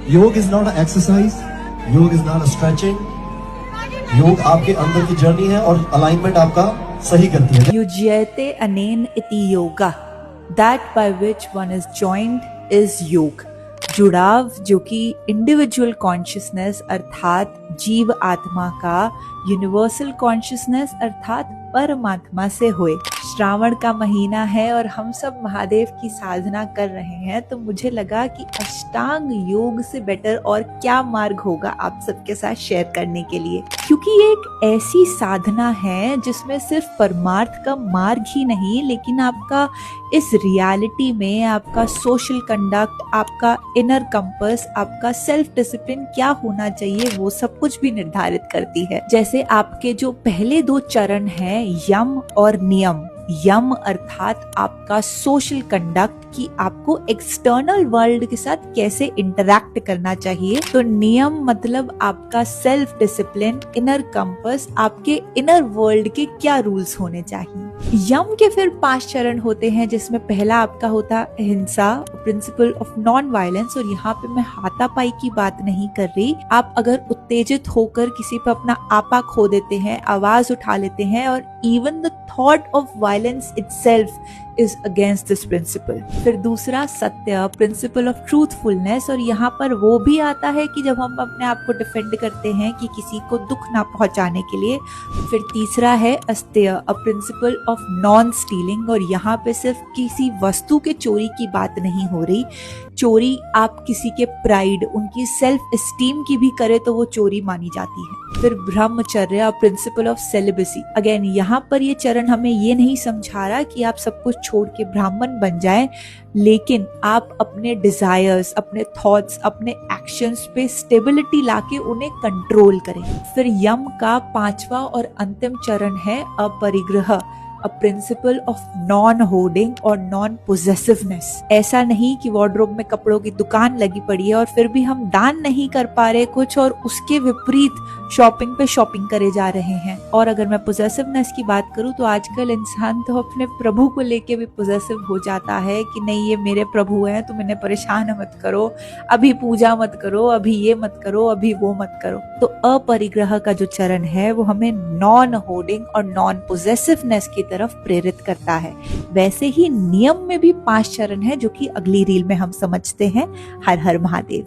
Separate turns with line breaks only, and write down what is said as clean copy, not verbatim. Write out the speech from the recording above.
योग is not exercise, योग is not stretching, योग आपके अंदर की जर्नी है और अलाइनमेंट आपका सही करती है।
युज्यते अनेन इति yoga, that by which one is joined is योग। जुड़ाव जो कि इंडिविजुअल कॉन्शियसनेस अर्थात जीव आत्मा का यूनिवर्सल कॉन्शियसनेस अर्थात परमात्मा से हुए। श्रावण का महीना है और हम सब महादेव की साधना कर रहे हैं, तो मुझे लगा कि अष्टांग योग से बेटर और क्या मार्ग होगा आप सबके साथ शेयर करने के लिए, क्योंकि ये एक ऐसी साधना है जिसमें सिर्फ परमार्थ का मार्ग ही नहीं, लेकिन आपका इस रियलिटी में आपका सोशल कंडक्ट, आपका इनर कंपस, आपका सेल्फ डिसिप्लिन क्या होना चाहिए वो सब कुछ भी निर्धारित करती है। जैसे आपके जो पहले दो चरण हैं, यम और नियम। यम अर्थात आपका सोशल कंडक्ट कि आपको एक्सटर्नल वर्ल्ड के साथ कैसे इंटरैक्ट करना चाहिए, तो नियम मतलब आपका सेल्फ डिसिप्लिन, इनर कंपस, आपके इनर वर्ल्ड के क्या रूल्स होने चाहिए। यम के फिर 5 चरण होते हैं, जिसमें पहला आपका होता है अहिंसा, प्रिंसिपल ऑफ नॉन वायलेंस। और यहाँ पे मैं हाथापाई की बात नहीं कर रही। आप अगर उत्तेजित होकर किसी पे अपना आपा खो देते हैं, आवाज उठा लेते हैं, और even the thought of violence itself is against this principle. फिर दूसरा सत्य, प्रिंसिपल ऑफ ट्रूथफुलनेस, और यहाँ पर वो भी आता है कि जब हम अपने आप को डिफेंड करते हैं कि किसी को दुख ना पहुंचाने के लिए। फिर तीसरा है अस्तेय, अ प्रिंसिपल ऑफ नॉन स्टीलिंग, और यहाँ पे सिर्फ किसी वस्तु के चोरी की बात नहीं हो रही। चोरी आप किसी के प्राइड, उनकी सेल्फ एस्टीम की भी करे तो वो चोरी मानी जाती है। फिर ब्रह्मचर्य, प्रिंसिपल ऑफ सेलिबेसी। अगेन यहाँ पर ये चरण हमें ये नहीं समझा रहा कि आप सब कुछ छोड़ के ब्राह्मण बन जाएं, लेकिन आप अपने डिजायर्स, अपने थॉट्स, अपने एक्शंस पे स्टेबिलिटी लाके उन्हें कंट्रोल करें। फिर यम का 5वां और अंतिम चरण है अपरिग्रह, अ प्रिंसिपल ऑफ नॉन होर्डिंग और नॉन पोजेसिवनेस। ऐसा नहीं कि वार्डरोब में कपड़ों की दुकान लगी पड़ी है और फिर भी हम दान नहीं कर पा रहे कुछ, और उसके विपरीत शॉपिंग पे शॉपिंग करे जा रहे हैं। और अगर मैं पोजेसिवनेस की बात करूं तो आजकल इंसान तो अपने प्रभु को लेके भी पोजेसिव हो जाता है कि नहीं ये मेरे प्रभु हैं, तुम इन्हें परेशान मत करो, अभी पूजा मत करो, अभी ये मत करो, अभी वो मत करो। तो अपरिग्रह का जो चरण है वो हमें नॉन होर्डिंग और नॉन पोजेसिवनेस की तरफ प्रेरित करता है। वैसे ही नियम में भी 5 चरण है जो कि अगली रील में हम समझते हैं। हर हर महादेव।